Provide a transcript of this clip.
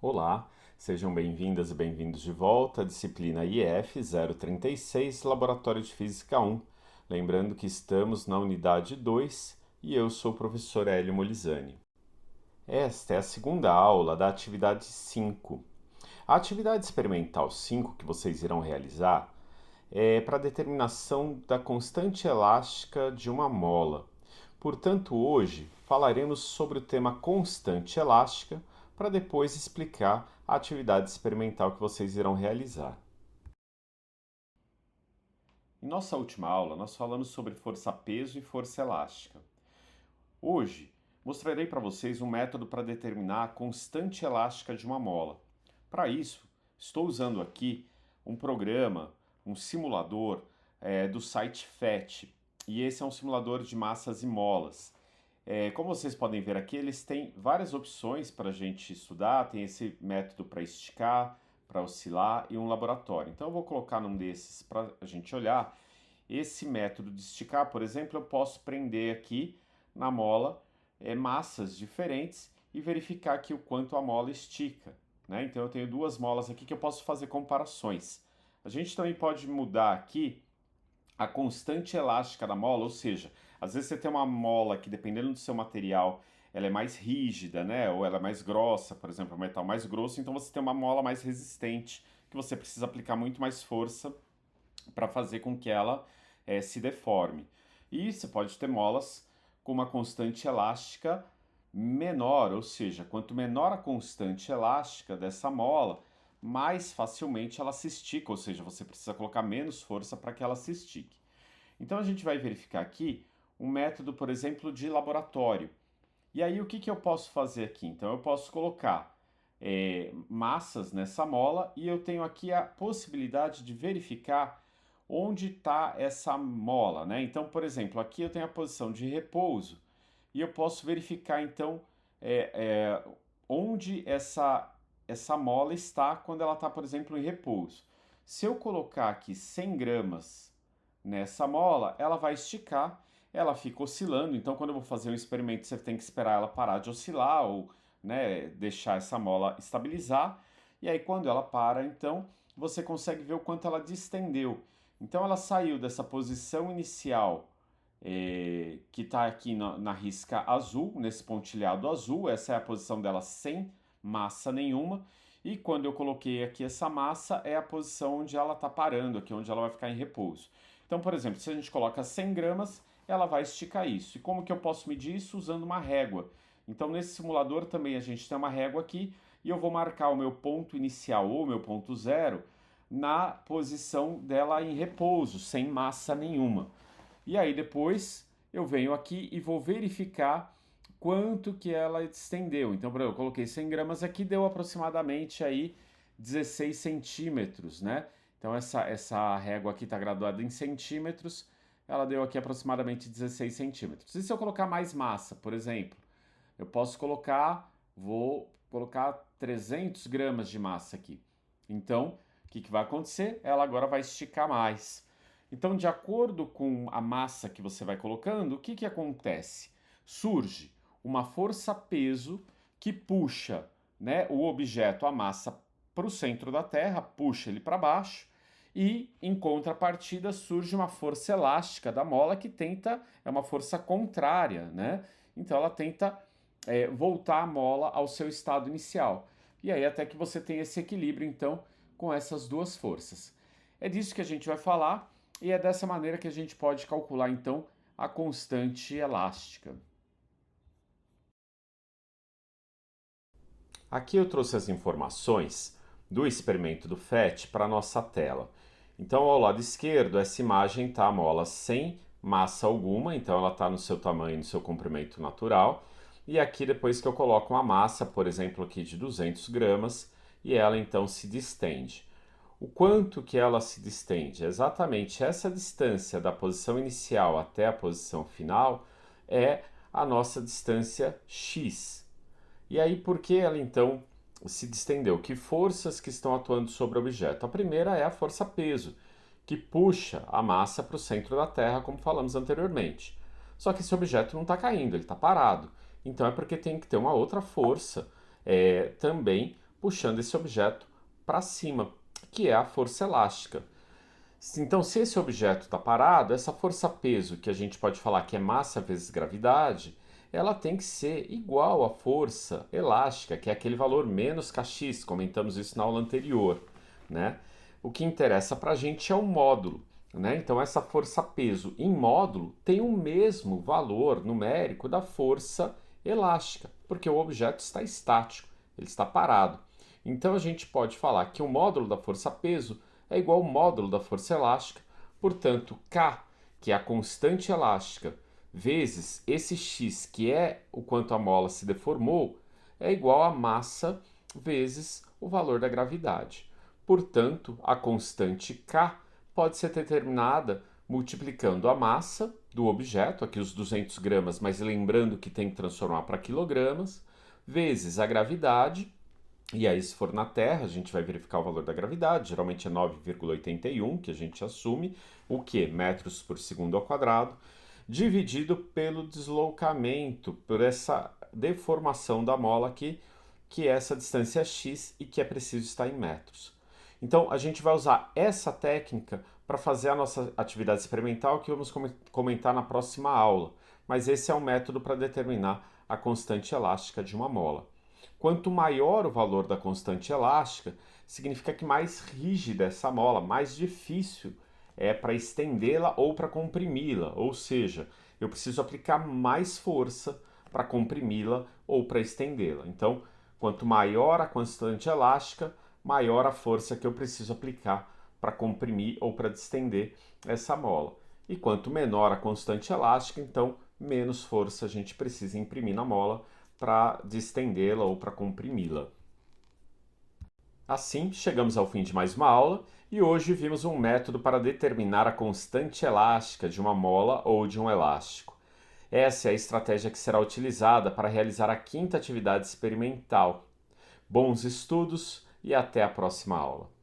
Olá, sejam bem-vindas e bem-vindos de volta à disciplina IF 036, Laboratório de Física 1. Lembrando que estamos na unidade 2 e eu sou o professor Hélio Molizani. Esta é a segunda aula da atividade 5. A atividade experimental 5 que vocês irão realizar é para a determinação da constante elástica de uma mola. Portanto, hoje falaremos sobre o tema constante elástica para depois explicar a atividade experimental que vocês irão realizar. Em nossa última aula, nós falamos sobre força-peso e força elástica. Hoje, mostrarei para vocês um método para determinar a constante elástica de uma mola. Para isso, estou usando aqui um programa, um simulador do site PhET. E esse é um simulador de massas e molas. Como vocês podem ver aqui, eles têm várias opções para a gente estudar. Tem esse método para esticar, para oscilar e um laboratório. Então eu vou colocar num desses para a gente olhar. Esse método de esticar, por exemplo, eu posso prender aqui na mola massas diferentes e verificar aqui o quanto a mola estica, né? Então eu tenho duas molas aqui que eu posso fazer comparações. A gente também pode mudar aqui a constante elástica da mola, ou seja, às vezes você tem uma mola que, dependendo do seu material, ela é mais rígida, né? Ou ela é mais grossa, por exemplo, um metal mais grosso, então você tem uma mola mais resistente, que você precisa aplicar muito mais força para fazer com que ela se deforme. E você pode ter molas com uma constante elástica menor, ou seja, quanto menor a constante elástica dessa mola, mais facilmente ela se estica, ou seja, você precisa colocar menos força para que ela se estique. Então a gente vai verificar aqui um método, por exemplo, de laboratório. E aí o que eu posso fazer aqui? Então eu posso colocar massas nessa mola e eu tenho aqui a possibilidade de verificar onde está essa mola, né? Então, por exemplo, aqui eu tenho a posição de repouso e eu posso verificar então onde essa mola está quando ela está, por exemplo, em repouso. Se eu colocar aqui 100 gramas nessa mola, ela vai esticar, ela fica oscilando, então quando eu vou fazer um experimento você tem que esperar ela parar de oscilar ou, né, deixar essa mola estabilizar, e aí quando ela para, então você consegue ver o quanto ela distendeu. Então ela saiu dessa posição inicial que está aqui na risca azul, nesse pontilhado azul, essa é a posição dela sem massa nenhuma, e quando eu coloquei aqui essa massa é a posição onde ela está parando, aqui onde ela vai ficar em repouso. Então, por exemplo, se a gente coloca 100 gramas, ela vai esticar isso. E como que eu posso medir isso? Usando uma régua. Então, nesse simulador também a gente tem uma régua aqui e eu vou marcar o meu ponto inicial ou o meu ponto zero na posição dela em repouso, sem massa nenhuma. E aí depois eu venho aqui e vou verificar quanto que ela estendeu. Então, eu coloquei 100 gramas aqui, deu aproximadamente aí 16 centímetros, né? Então, essa régua aqui está graduada em centímetros, ela deu aqui aproximadamente 16 centímetros. E se eu colocar mais massa, por exemplo, eu posso vou colocar 300 gramas de massa aqui. Então, o que vai acontecer? Ela agora vai esticar mais. Então, de acordo com a massa que você vai colocando, o que acontece? Surge uma força-peso que puxa, né, o objeto, a massa, para o centro da Terra, puxa ele para baixo, e em contrapartida surge uma força elástica da mola que é uma força contrária, né? Então ela tenta voltar a mola ao seu estado inicial. E aí até que você tem esse equilíbrio, então, com essas duas forças. É disso que a gente vai falar e é dessa maneira que a gente pode calcular, então, a constante elástica. Aqui eu trouxe as informações do experimento do PhET para a nossa tela. Então, ao lado esquerdo, essa imagem está a mola sem massa alguma, então ela está no seu tamanho, no seu comprimento natural. E aqui, depois que eu coloco uma massa, por exemplo, aqui de 200 gramas, e ela então se distende. O quanto que ela se distende? Exatamente essa distância da posição inicial até a posição final é a nossa distância x. E aí, por que ela então se distendeu? Que forças que estão atuando sobre o objeto? A primeira é a força-peso, que puxa a massa para o centro da Terra, como falamos anteriormente. Só que esse objeto não está caindo, ele está parado. Então é porque tem que ter uma outra força também puxando esse objeto para cima, que é a força elástica. Então, se esse objeto está parado, essa força-peso, que a gente pode falar que é massa vezes gravidade, ela tem que ser igual à força elástica, que é aquele valor menos kx, comentamos isso na aula anterior, né? O que interessa para a gente é o módulo, né? Então, essa força-peso em módulo tem o mesmo valor numérico da força elástica, porque o objeto está estático, ele está parado. Então, a gente pode falar que o módulo da força-peso é igual ao módulo da força elástica, portanto, K, que é a constante elástica, vezes esse x, que é o quanto a mola se deformou, é igual a massa vezes o valor da gravidade. Portanto, a constante K pode ser determinada multiplicando a massa do objeto, aqui os 200 gramas, mas lembrando que tem que transformar para quilogramas, vezes a gravidade. E aí, se for na Terra, a gente vai verificar o valor da gravidade, geralmente é 9,81, que a gente assume, o que? Metros por segundo ao quadrado, dividido pelo deslocamento, por essa deformação da mola aqui, que é essa distância x e que é preciso estar em metros. Então, a gente vai usar essa técnica para fazer a nossa atividade experimental, que vamos comentar na próxima aula. Mas esse é um método para determinar a constante elástica de uma mola. Quanto maior o valor da constante elástica, significa que mais rígida é essa mola, mais difícil é para estendê-la ou para comprimi-la, ou seja, eu preciso aplicar mais força para comprimi-la ou para estendê-la. Então, quanto maior a constante elástica, maior a força que eu preciso aplicar para comprimir ou para distender essa mola. E quanto menor a constante elástica, então menos força a gente precisa imprimir na mola para distendê-la ou para comprimi-la. Assim, chegamos ao fim de mais uma aula e hoje vimos um método para determinar a constante elástica de uma mola ou de um elástico. Essa é a estratégia que será utilizada para realizar a quinta atividade experimental. Bons estudos e até a próxima aula.